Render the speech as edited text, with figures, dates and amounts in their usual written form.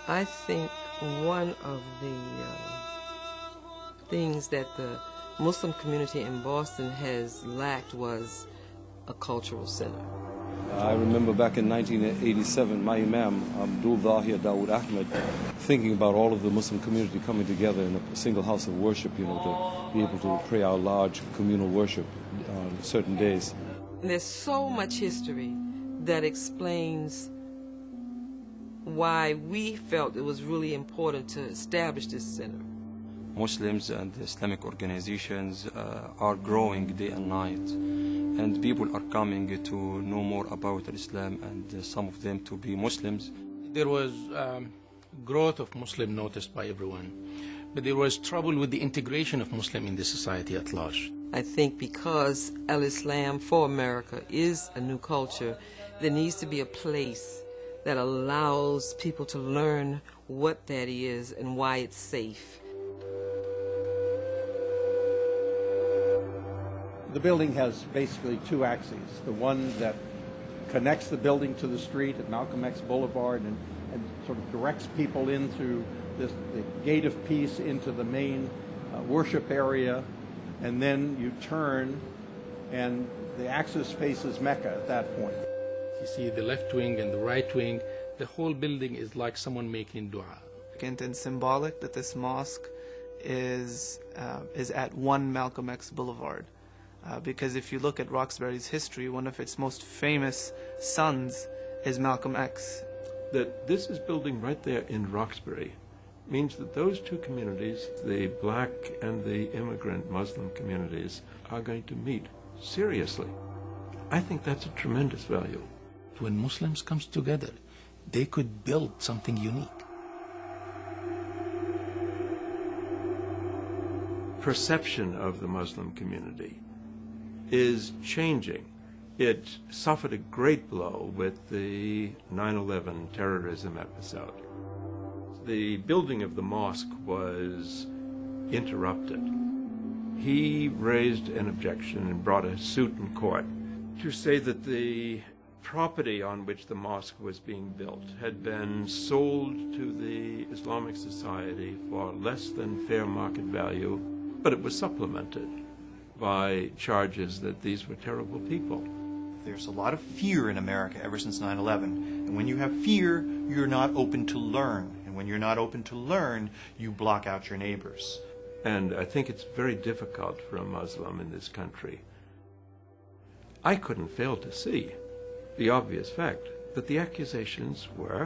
I think one of the things that the Muslim community in Boston has lacked was a cultural center. I remember back in 1987, my Imam, Abdul Zahir Dawood Ahmed, thinking about all of the Muslim community coming together in a single house of worship, to be able to pray our large communal worship on certain days. And there's so much history that explains why we felt it was really important to establish this center. Muslims and Islamic organizations are growing day and night, and people are coming to know more about Islam, and some of them to be Muslims. There was growth of Muslim noticed by everyone, but there was trouble with the integration of Muslim in the society at large. I think because Al-Islam for America is a new culture, there needs to be a place that allows people to learn what that is and why it's safe. The building has basically two axes. The one that connects the building to the street at Malcolm X Boulevard and sort of directs people in through the gate of peace into the main worship area. And then you turn and the axis faces Mecca at that point. You see the left wing and the right wing, the whole building is like someone making dua. And symbolic that this mosque is at 1 Malcolm X Boulevard. Because if you look at Roxbury's history, one of its most famous sons is Malcolm X. That this is building right there in Roxbury means that those two communities, the black and the immigrant Muslim communities, are going to meet seriously. I think that's a tremendous value. When Muslims comes together, they could build something unique. Perception of the Muslim community is changing. It suffered a great blow with the 9/11 terrorism episode. The building of the mosque was interrupted. He raised an objection and brought a suit in court to say that the property on which the mosque was being built had been sold to the Islamic Society for less than fair market value, but it was supplemented by charges that these were terrible people. There's a lot of fear in America ever since 9/11. And when you have fear, you're not open to learn. And when you're not open to learn, you block out your neighbors. And I think it's very difficult for a Muslim in this country. I couldn't fail to see the obvious fact that the accusations were